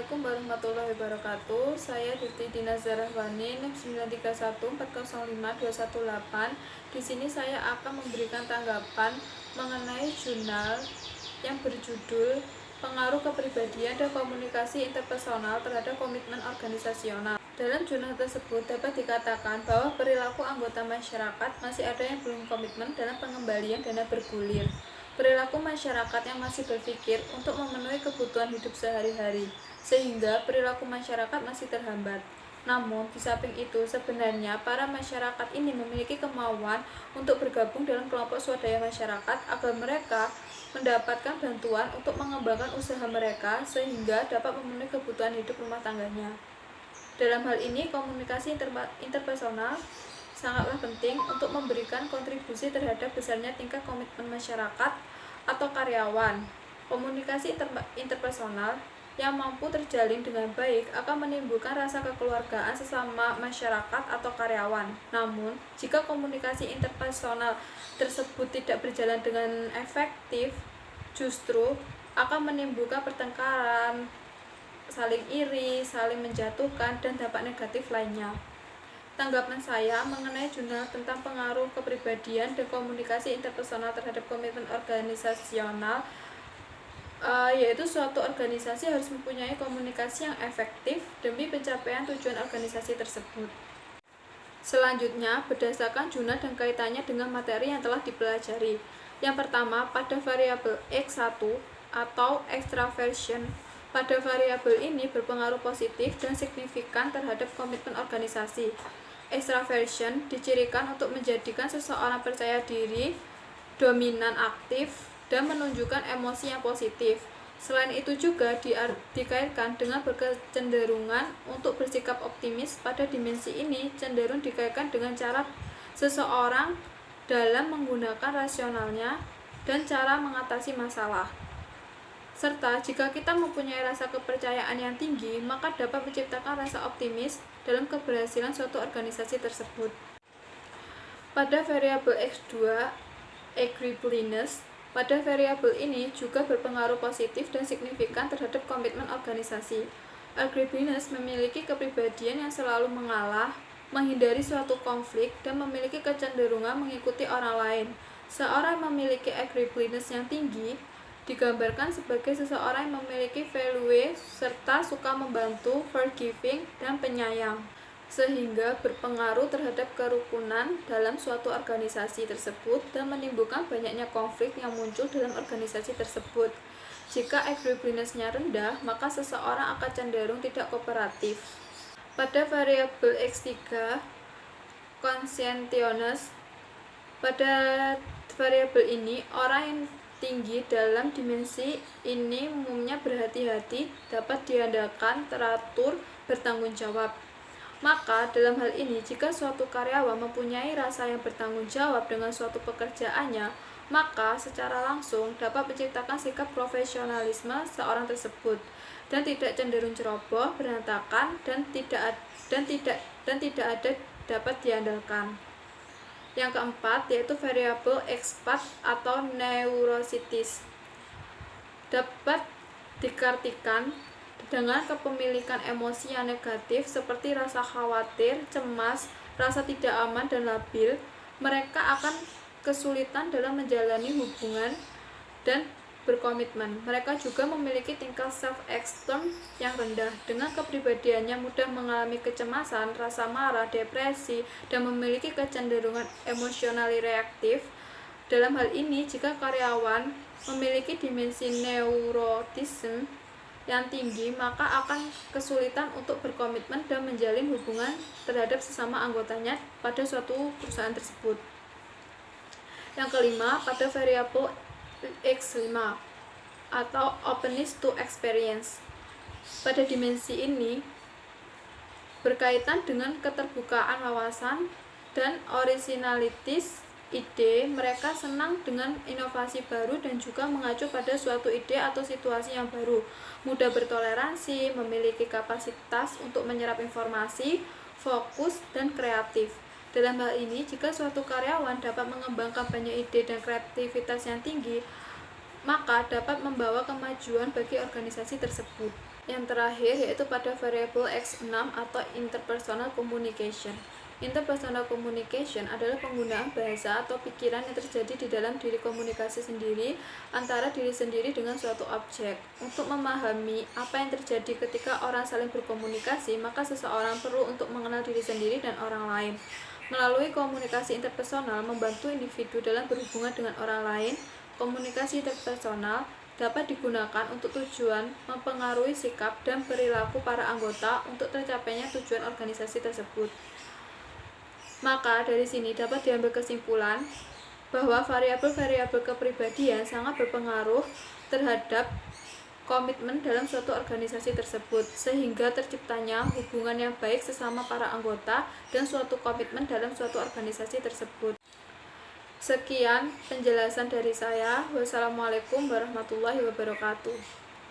Assalamualaikum warahmatullahi wabarakatuh. Saya Duti Dina Zarahwani, NIM 931405218. Di sini saya akan memberikan tanggapan mengenai jurnal yang berjudul Pengaruh Kepribadian dan Komunikasi Interpersonal terhadap Komitmen Organisasional. Dalam jurnal tersebut dapat dikatakan bahwa perilaku anggota masyarakat masih ada yang belum komitmen dalam pengembalian dana bergulir. Perilaku masyarakat yang masih berpikir untuk memenuhi kebutuhan hidup sehari-hari, sehingga perilaku masyarakat masih terhambat. Namun, di samping itu, sebenarnya para masyarakat ini memiliki kemauan untuk bergabung dalam kelompok swadaya masyarakat agar mereka mendapatkan bantuan untuk mengembangkan usaha mereka sehingga dapat memenuhi kebutuhan hidup rumah tangganya. Dalam hal ini, komunikasi interpersonal sangatlah penting untuk memberikan kontribusi terhadap besarnya tingkat komitmen masyarakat atau karyawan. Komunikasi interpersonal yang mampu terjalin dengan baik akan menimbulkan rasa kekeluargaan sesama masyarakat atau karyawan. Namun, jika komunikasi interpersonal tersebut tidak berjalan dengan efektif, justru akan menimbulkan pertengkaran, saling iri, saling menjatuhkan, dan dampak negatif lainnya. Tanggapan saya mengenai jurnal tentang pengaruh kepribadian dan komunikasi interpersonal terhadap komitmen organisasional, yaitu suatu organisasi harus mempunyai komunikasi yang efektif demi pencapaian tujuan organisasi tersebut. Selanjutnya, berdasarkan jurnal dan kaitannya dengan materi yang telah dipelajari. Yang pertama, pada variabel X1 atau extraversion. Pada variabel ini berpengaruh positif dan signifikan terhadap komitmen organisasi. Extraversion dicirikan untuk menjadikan seseorang percaya diri, dominan, aktif, dan menunjukkan emosi yang positif. Selain itu juga dikaitkan dengan berkecenderungan untuk bersikap optimis. Pada dimensi ini cenderung dikaitkan dengan cara seseorang dalam menggunakan rasionalnya dan cara mengatasi masalah. Serta jika kita mempunyai rasa kepercayaan yang tinggi, maka dapat menciptakan rasa optimis dalam keberhasilan suatu organisasi tersebut. Pada variabel X2, agreeableness, pada variabel ini juga berpengaruh positif dan signifikan terhadap komitmen organisasi. Agreeableness memiliki kepribadian yang selalu mengalah, menghindari suatu konflik, dan memiliki kecenderungan mengikuti orang lain. Seorang yang memiliki agreeableness yang tinggi digambarkan sebagai seseorang yang memiliki value serta suka membantu, forgiving, dan penyayang, sehingga berpengaruh terhadap kerukunan dalam suatu organisasi tersebut dan menimbulkan banyaknya konflik yang muncul dalam organisasi tersebut. Jika agreeableness-nya rendah, maka seseorang akan cenderung tidak kooperatif. Pada variabel X3, conscientiousness, pada variabel ini orang yang tinggi dalam dimensi ini umumnya berhati-hati, dapat diandalkan, teratur, bertanggung jawab. Maka dalam hal ini, jika suatu karyawan mempunyai rasa yang bertanggung jawab dengan suatu pekerjaannya, maka secara langsung dapat menciptakan sikap profesionalisme seorang tersebut dan tidak cenderung ceroboh, berantakan, dan tidak ada dapat diandalkan. Yang keempat yaitu variabel X4 atau neurositis, dapat diartikan dengan kepemilikan emosi yang negatif seperti rasa khawatir, cemas, rasa tidak aman, dan labil. Mereka akan kesulitan dalam menjalani hubungan dan berkomitmen. Mereka juga memiliki tingkat self-esteem yang rendah. Dengan kepribadiannya mudah mengalami kecemasan, rasa marah, depresi, dan memiliki kecenderungan emosionally reaktif. Dalam hal ini, jika karyawan memiliki dimensi neurotisme yang tinggi, maka akan kesulitan untuk berkomitmen dan menjalin hubungan terhadap sesama anggotanya pada suatu perusahaan tersebut. Yang kelima, pada variabel X5 atau openness to experience. Pada dimensi ini berkaitan dengan keterbukaan wawasan dan originalitas ide. Mereka senang dengan inovasi baru dan juga mengacu pada suatu ide atau situasi yang baru, mudah bertoleransi, memiliki kapasitas untuk menyerap informasi, fokus, dan kreatif. Dalam hal ini, jika suatu karyawan dapat mengembangkan banyak ide dan kreativitas yang tinggi, maka dapat membawa kemajuan bagi organisasi tersebut. Yang terakhir yaitu pada variabel X6 atau interpersonal communication. Interpersonal communication adalah penggunaan bahasa atau pikiran yang terjadi di dalam diri komunikasi sendiri antara diri sendiri dengan suatu objek. Untuk memahami apa yang terjadi ketika orang saling berkomunikasi, maka seseorang perlu untuk mengenal diri sendiri dan orang lain. Melalui komunikasi interpersonal membantu individu dalam berhubungan dengan orang lain. Komunikasi interpersonal dapat digunakan untuk tujuan mempengaruhi sikap dan perilaku para anggota untuk tercapainya tujuan organisasi tersebut. Maka dari sini dapat diambil kesimpulan bahwa variabel-variabel kepribadian sangat berpengaruh terhadap komitmen dalam suatu organisasi tersebut, sehingga terciptanya hubungan yang baik sesama para anggota dan suatu komitmen dalam suatu organisasi tersebut. Sekian penjelasan dari saya. Wassalamualaikum warahmatullahi wabarakatuh.